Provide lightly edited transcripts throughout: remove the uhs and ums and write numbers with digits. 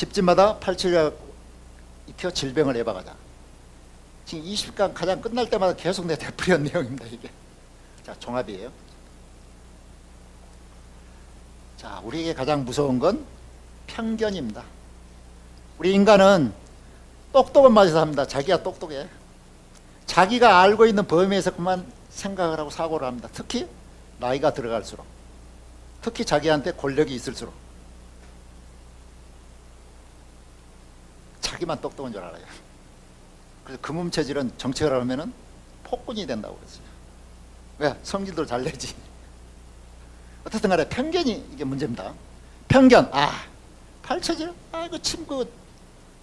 집집마다 87약 익혀 질병을 예방하자. 지금 20강 가장 끝날 때마다 계속 내 되풀이한 내용입니다. 이게. 자, 종합이에요. 자, 우리에게 가장 무서운 건 편견입니다. 우리 인간은 똑똑한 맛에서 합니다. 자기가 똑똑해. 자기가 알고 있는 범위에서 그만 생각을 하고 사고를 합니다. 특히 나이가 들어갈수록, 특히 자기한테 권력이 있을수록 자기만 똑똑한 줄 알아요. 그래서 금음체질은 정책을 하면은 폭군이 된다고 그랬어요. 왜? 성질도 잘 내지. 어쨌든 간에 편견이 이게 문제입니다. 편견. 아, 팔체질? 아, 이거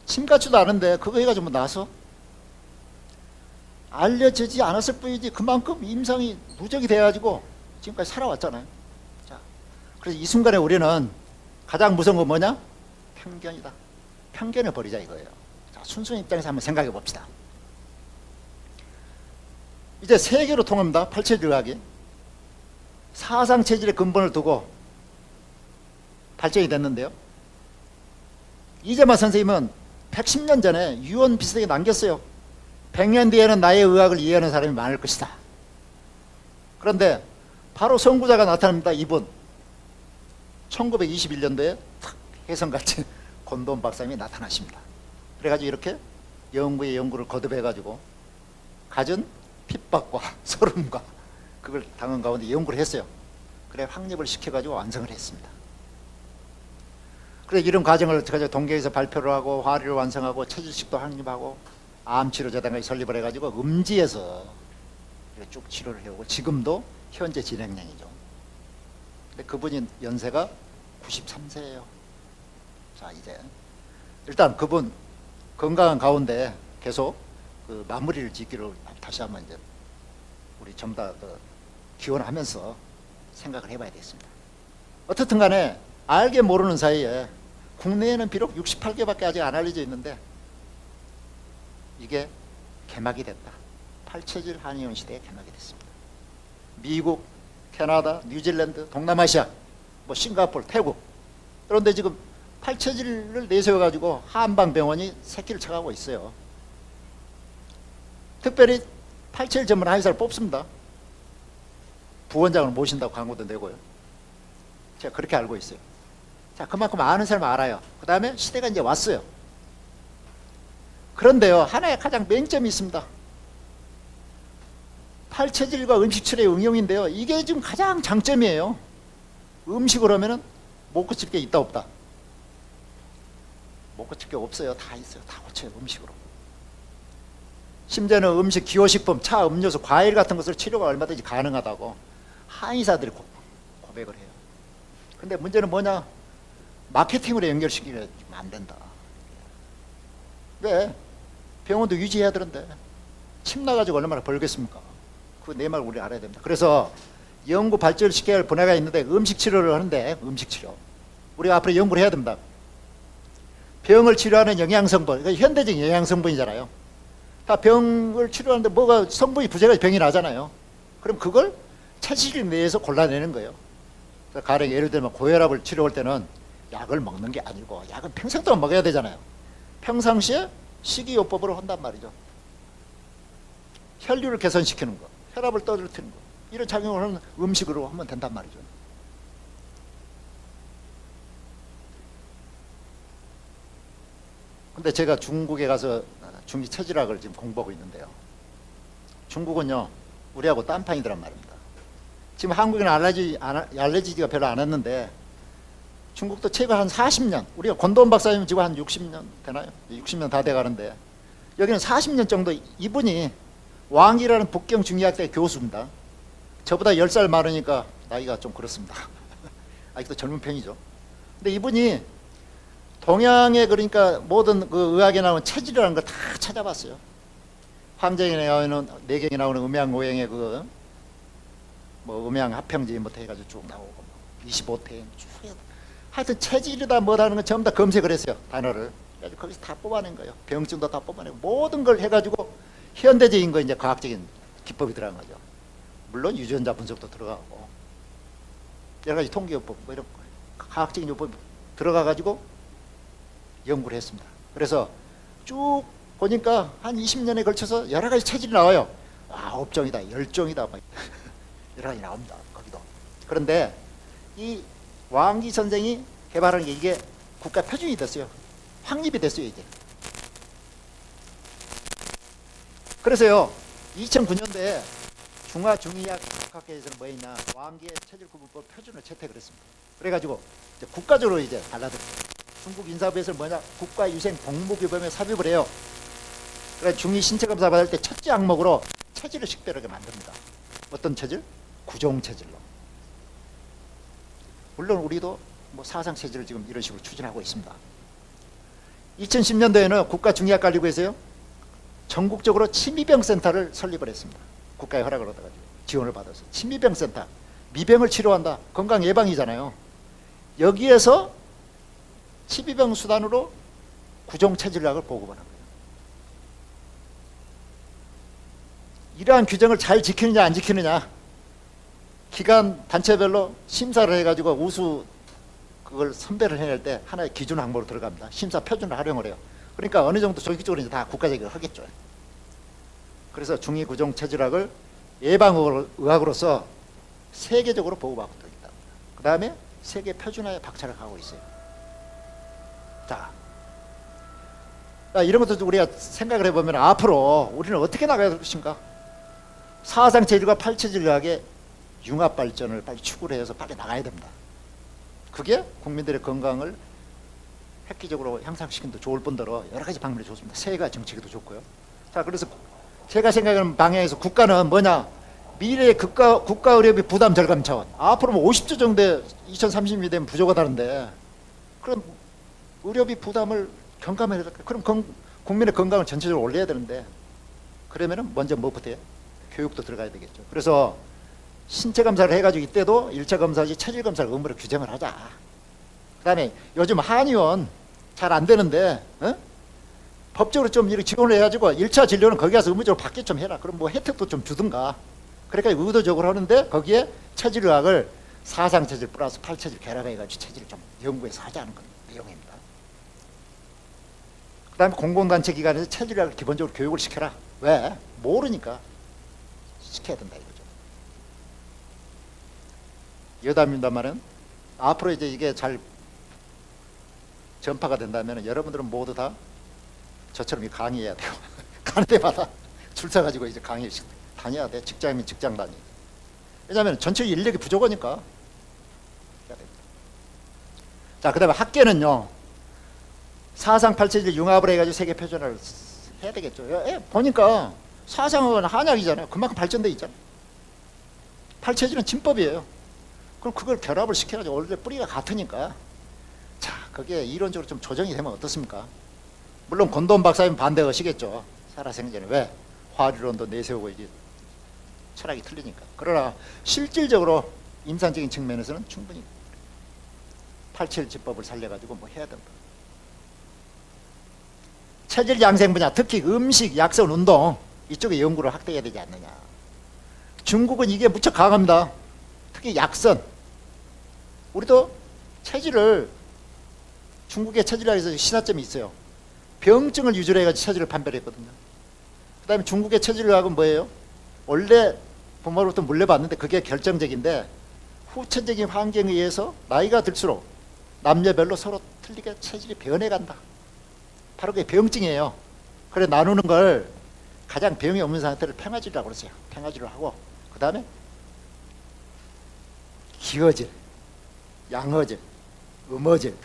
침 같지도 않은데 그거 해가지고 뭐 나서 알려지지 않았을 뿐이지 그만큼 임상이 누적이 돼가지고 지금까지 살아왔잖아요. 자, 그래서 이 순간에 우리는 가장 무서운 건 뭐냐? 편견이다. 편견을 버리자 이거예요. 자, 순수한 입장에서 한번 생각해 봅시다. 이제 세 개로 통합니다. 팔체질학이. 사상체질의 근본을 두고 발전이 됐는데요. 이재만 선생님은 110년 전에 유언 비슷하게 남겼어요. 100년 뒤에는 나의 의학을 이해하는 사람이 많을 것이다. 그런데 바로 선구자가 나타납니다. 이분 1921년도에 탁 혜성같이 곤돈 박사님이 나타나십니다. 그래가지고 이렇게 연구에 연구를 거듭해가지고 갖은 핍박과 소름과 그걸 당한 가운데 연구를 했어요. 그래 확립을 시켜가지고 완성을 했습니다. 그래 이런 과정을 동계에서 발표를 하고 화리를 완성하고 체질식도 확립하고 암치료재단까지 설립을 해가지고 음지에서 쭉 치료를 해오고 지금도 현재 진행형이죠. 근데 그분이 연세가 93세예요. 자, 이제 일단 그분 건강한 가운데 계속 그 마무리를 짓기를 다시 한번 이제 우리 전부 다 기원하면서 생각을 해봐야 되겠습니다. 어떻든 간에 알게 모르는 사이에 국내에는 비록 68개밖에 아직 안 알려져 있는데 이게 개막이 됐다. 팔체질 한의원 시대에 개막이 됐습니다. 미국, 캐나다, 뉴질랜드, 동남아시아, 뭐 싱가포르, 태국. 그런데 지금 팔체질을 내세워가지고 한방병원이 새끼를 쳐가고 있어요. 특별히 팔체질 전문 한의사를 뽑습니다. 부원장을 모신다고 광고도 내고요. 제가 그렇게 알고 있어요. 자, 그만큼 아는 사람 알아요. 그 다음에 시대가 이제 왔어요. 그런데요, 하나의 가장 맹점이 있습니다. 팔체질과 음식치료의 응용인데요. 이게 지금 가장 장점이에요. 음식으로 하면은 못 고칠 게 있다 없다. 못 고칠 게 없어요. 다 있어요. 다 고쳐요. 음식으로. 심지어는 음식, 기호식품, 차, 음료수, 과일 같은 것을 치료가 얼마든지 가능하다고 한의사들이 고백을 해요. 근데 문제는 뭐냐? 마케팅으로 연결시키면 안 된다. 왜? 병원도 유지해야 되는데 침 나가지고 얼마나 벌겠습니까? 그 내 말 우리 알아야 됩니다. 그래서 연구 발전을 시켜야 할 분야가 있는데 음식 치료를 하는데 음식 치료 우리가 앞으로 연구를 해야 됩니다. 병을 치료하는 영양성분, 그러니까 현대적인 영양성분이잖아요. 다 병을 치료하는데 뭐가 성분이 부재가 병이 나잖아요. 그럼 그걸 체질 내에서 골라내는 거예요. 가령 예를 들면 고혈압을 치료할 때는 약을 먹는 게 아니고 약은 평생 동안 먹어야 되잖아요. 평상시에 식이요법으로 한단 말이죠. 혈류를 개선시키는 거, 혈압을 떨어뜨리는 거, 이런 작용을 하는 음식으로 하면 된단 말이죠. 근데 제가 중국에 가서 중기 체질학을 지금 공부하고 있는데요. 중국은요, 우리하고 딴판이더란 말입니다. 지금 한국에는 알레르기가 별로 안 했는데 중국도 최고 한 40년, 우리가 권도원 박사님 지금 한 60년 되나요? 60년 다 돼가는데 여기는 40년 정도 이분이 왕이라는 북경 중의학대 교수입니다. 저보다 10살 많으니까 나이가 좀 그렇습니다. 아직도 젊은 편이죠. 근데 이분이 동양의 그러니까 모든 그 의학에 나오는 체질이라는 걸 다 찾아봤어요. 황정에 나오는 내경에 나오는 음양오행의 그 뭐 음양 합평지부터 해가지고 쭉 나오고 25태 쭉 하여튼 체질이다 뭐다는 건 전부 다 검색을 했어요. 단어를. 그래서 거기서 다 뽑아낸 거예요. 병증도 다 뽑아내고 모든 걸 해가지고 현대적인 거 이제 과학적인 기법이 들어간 거죠. 물론 유전자 분석도 들어가고 여러 가지 통계요법 뭐 이런 과학적인 요법이 들어가가지고 연구를 했습니다. 그래서 쭉 보니까 한 20년에 걸쳐서 여러 가지 체질이 나와요. 아, 업종이다, 열종이다, 막 여러 가지 나옵니다. 거기도. 그런데 이 왕기 선생이 개발한 게 이게 국가 표준이 됐어요. 확립이 됐어요, 이제. 그래서요, 2009년도에 중화중의학 학회에서는 뭐 했냐, 왕기의 체질구분법 표준을 채택을 했습니다. 그래가지고 이제 국가적으로 이제 달라졌어요. 중국 인사부에서는 뭐냐, 국가위생 복무규범에 삽입을 해요. 그래 중위 신체검사 받을 때 첫째 항목으로 체질을 식별하게 만듭니다. 어떤 체질? 구종체질로. 물론 우리도 뭐 사상체질을 지금 이런 식으로 추진하고 있습니다. 2010년도에는 국가중의학관리부에서요, 전국적으로 침미병센터를 설립을 했습니다. 국가의 허락을 얻어가지고 지원을 받아서 침미병센터, 미병을 치료한다, 건강 예방이잖아요. 여기에서 침미병 수단으로 구종체질학을 보급하는 거예요. 이러한 규정을 잘 지키느냐 안 지키느냐, 기관 단체별로 심사를 해가지고 우수 그걸 선별을 해낼 때 하나의 기준 항목으로 들어갑니다. 심사 표준을 활용을 해요. 그러니까 어느 정도 조직적으로 이제 다 국가적으로 하겠죠. 그래서 중의구종 체질학을 예방의학으로서 세계적으로 보호받고 있다. 그 다음에 세계 표준화에 박차를 가고 있어요. 자, 이런 것도 우리가 생각을 해보면 앞으로 우리는 어떻게 나가야 될 것인가? 사상체질과 팔체질학의 융합 발전을 빨리 추구를 해서 빨리 나가야 됩니다. 그게 국민들의 건강을 획기적으로 향상시키는 데 좋을 뿐더러 여러 가지 방면이 좋습니다. 세가 정책에도 좋고요. 자, 그래서 제가 생각하는 방향에서 국가는 뭐냐, 미래의 국가 의료비 부담 절감 차원. 앞으로 뭐 50조 정도 2030년이 되면 부족하다는데, 그럼 의료비 부담을 경감해야 될까? 그럼 국민의 건강을 전체적으로 올려야 되는데, 그러면은 먼저 뭐부터 해요? 교육도 들어가야 되겠죠. 그래서 신체 검사를 해가지고 이때도 1차 검사지 체질 검사를 의무로 규정을 하자. 그 다음에 요즘 한의원 잘 안 되는데, 법적으로 좀 이렇게 지원을 해가지고 1차 진료는 거기 가서 의무적으로 받게 좀 해라. 그럼 뭐 혜택도 좀 주든가. 그러니까 의도적으로 하는데 거기에 체질의학을 사상체질 플러스 팔체질 결합해가지고 체질을 좀 연구해서 하자는 건 내용입니다. 그 다음에 공공단체 기관에서 체질의학을 기본적으로 교육을 시켜라. 왜? 모르니까 시켜야 된다 이거죠. 여담입니다만은 앞으로 이제 이게 잘 전파가 된다면 여러분들은 모두 다 저처럼 강의해야 돼요. 가는 데마다 줄 서가지고 이제 강의 다녀야 돼. 직장이면 직장 다니. 왜냐하면 전체 인력이 부족하니까 해야 됩니다. 자, 그 다음에 학계는요, 사상 팔체질 융합을 해가지고 세계 표준화를 해야 되겠죠. 보니까 사상은 한약이잖아요. 그만큼 발전돼 있잖아요. 팔체질은 진법이에요. 그럼 그걸 결합을 시켜가지고 원래 뿌리가 같으니까, 자, 그게 이론적으로 좀 조정이 되면 어떻습니까? 물론 권도원 박사님 반대하시겠죠. 살아생전에. 왜? 화리론도 내세우고 이게 철학이 틀리니까. 그러나 실질적으로 임상적인 측면에서는 충분히 팔체질법을 살려가지고 뭐 해야 된다. 체질 양생 분야, 특히 음식, 약선, 운동 이쪽에 연구를 확대해야 되지 않느냐. 중국은 이게 무척 강합니다. 특히 약선. 우리도 체질을, 중국의 체질학에서 신화점이 있어요. 병증을 위주로 해가지고 체질을 판별했거든요. 그 다음에 중국의 체질학은 뭐예요? 원래 부모로부터 물려받는데 그게 결정적인데, 후천적인 환경에 의해서 나이가 들수록 남녀별로 서로 틀리게 체질이 변해간다. 바로 그게 병증이에요. 그래 나누는 걸 가장 병이 없는 상태를 평화질이라고 그러세요. 평화질을 하고, 그 다음에 기어질, 양어질, 음어질,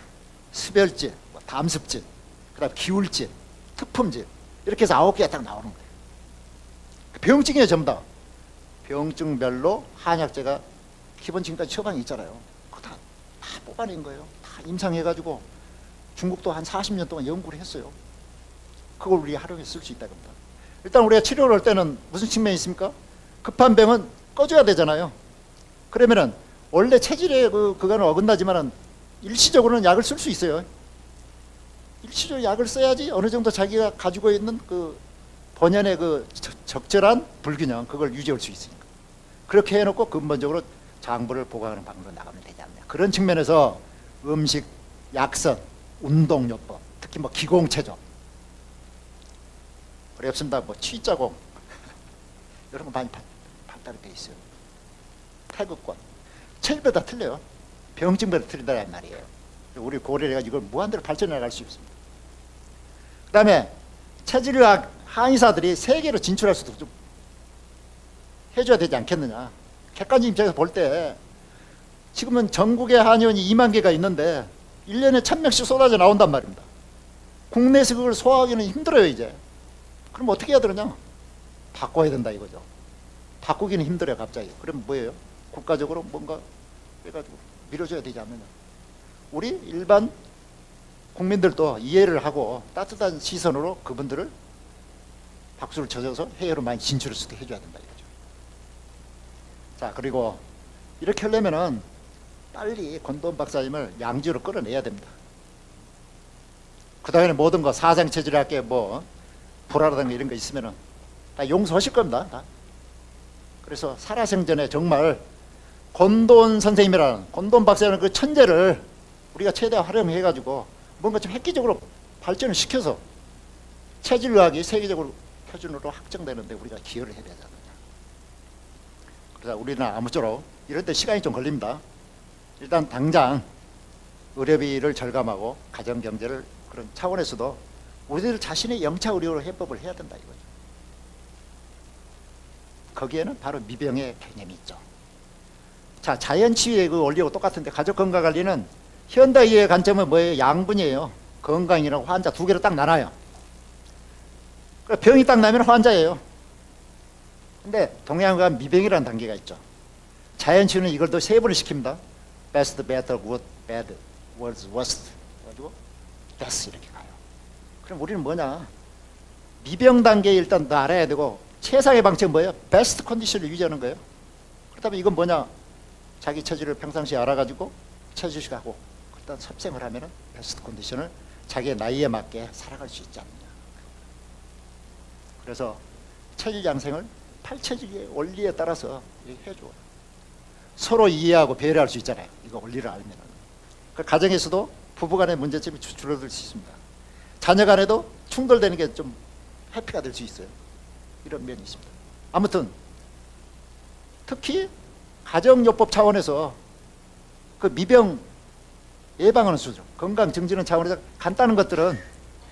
수별질, 담습질, 그 다음에 기울질, 특품질, 이렇게 해서 9개가 딱 나오는 거예요. 병증이에요. 전부 다. 병증별로 한약재가 기본 지금까지 처방이 있잖아요. 그거 다 뽑아낸 거예요. 다 임상해가지고 중국도 한 40년 동안 연구를 했어요. 그걸 우리 활용해서 쓸 수 있다 겁니다. 일단 우리가 치료를 할 때는 무슨 측면이 있습니까? 급한 병은 꺼줘야 되잖아요. 그러면은 원래 체질에 그거는 어긋나지만은 일시적으로는 약을 쓸 수 있어요. 일시적으로 약을 써야지 어느 정도 자기가 가지고 있는 그 본연의 그 적절한 불균형, 그걸 유지할 수 있으니까. 그렇게 해놓고 근본적으로 장부를 보강하는 방법으로 나가면 되지 않느냐. 그런 측면에서 음식, 약선, 운동요법, 특히 특히 뭐 기공체조 어렵습니다. 뭐 취자공 이런 거 많이 발달이 돼 있어요. 태극권 체질마다 틀려요. 병증마다 틀린다는 말이에요. 우리 고려가 이걸 무한대로 발전해 나갈 수 있습니다. 그 다음에 체질의학 한의사들이 세계로 진출할 수도 좀 해줘야 되지 않겠느냐. 객관적 입장에서 볼 때 지금은 전국에 한의원이 2만 개가 있는데 1년에 1000명씩 쏟아져 나온단 말입니다. 국내에서 그걸 소화하기는 힘들어요. 이제 그럼 어떻게 해야 되느냐. 바꿔야 된다 이거죠. 바꾸기는 힘들어요. 갑자기. 그럼 뭐예요? 국가적으로 뭔가 해가지고 밀어줘야 되지 않느냐. 우리 일반 국민들도 이해를 하고 따뜻한 시선으로 그분들을 박수를 쳐줘서 해외로 많이 진출할 수 있게 해줘야 된다 이거죠. 자, 그리고 이렇게 하려면은 빨리 권도원 박사님을 양지로 끌어내야 됩니다. 그 다음에 모든 거 사상체질학계 뭐 불화라든가 이런 거 있으면은 다 용서하실 겁니다. 다. 그래서 살아생전에 정말 권도원 선생님이라는 권도원 박사라는 그 천재를 우리가 최대한 활용해 가지고 뭔가 좀 획기적으로 발전을 시켜서 체질의학이 세계적으로 표준으로 확정되는데 우리가 기여를 해야 되지 않느냐. 그래서 우리는 아무쪼록 이럴 때 시간이 좀 걸립니다. 일단 당장 의료비를 절감하고 가정경제를 그런 차원에서도 우리들 자신의 영차 의료 해법을 해야 된다 이거죠. 거기에는 바로 미병의 개념이 있죠. 자, 자연치유의 그 원리하고 똑같은데 가족건강관리는 현대의의 관점은 뭐예요? 양분이에요. 건강이라고 환자 두 개로 딱 나눠요. 병이 딱 나면 환자예요. 근데 동양의학은 미병이라는 단계가 있죠. 자연치유는 이걸 더 세분을 시킵니다. best, better, good, bad, worst, worst 그래가지고 death 이렇게 가요. 그럼 우리는 뭐냐? 미병 단계에 일단 더 알아야 되고 최상의 방책은 뭐예요? 베스트 컨디션을 유지하는 거예요. 그렇다면 이건 뭐냐? 자기 체질을 평상시에 알아가지고 체질식하고 일단 섭생을 하면은 베스트 컨디션을 자기의 나이에 맞게 살아갈 수 있지 않느냐. 그래서 체질 양생을 팔체질의 원리에 따라서 해줘. 서로 이해하고 배려할 수 있잖아요. 이거 원리를 알면. 그 가정에서도 부부간의 문제점이 줄어들 수 있습니다. 자녀간에도 충돌되는 게 좀 해피가 될 수 있어요. 이런 면이 있습니다. 아무튼 특히 가정요법 차원에서 그 미병 예방하는 수준, 건강 증진하는 차원에서 간단한 것들은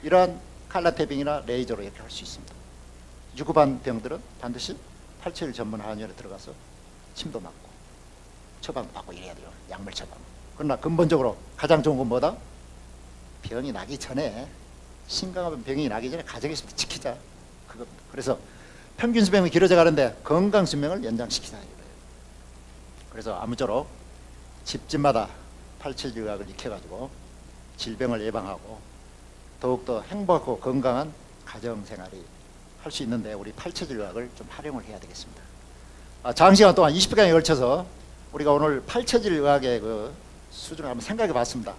이러한 칼라테빙이나 레이저로 이렇게 할 수 있습니다. 유급한 병들은 반드시 팔체질 전문 한의원에 들어가서 침도 맞고 처방도 받고 이래야 돼요. 약물 처방. 그러나 근본적으로 가장 좋은 건 뭐다? 병이 나기 전에, 심각한 병이 나기 전에 가정에서부터 지키자. 그겁니다. 그래서 평균 수명이 길어져 가는데 건강 수명을 연장시키자 이거예요. 그래서 아무쪼록 집집마다 팔체질의학을 익혀가지고 질병을 예방하고 더욱더 행복하고 건강한 가정생활이 할 수 있는데 우리 팔체질의학을 좀 활용을 해야 되겠습니다. 장시간 동안 20분간에 걸쳐서 우리가 오늘 팔체질의학의 그 수준을 한번 생각해 봤습니다.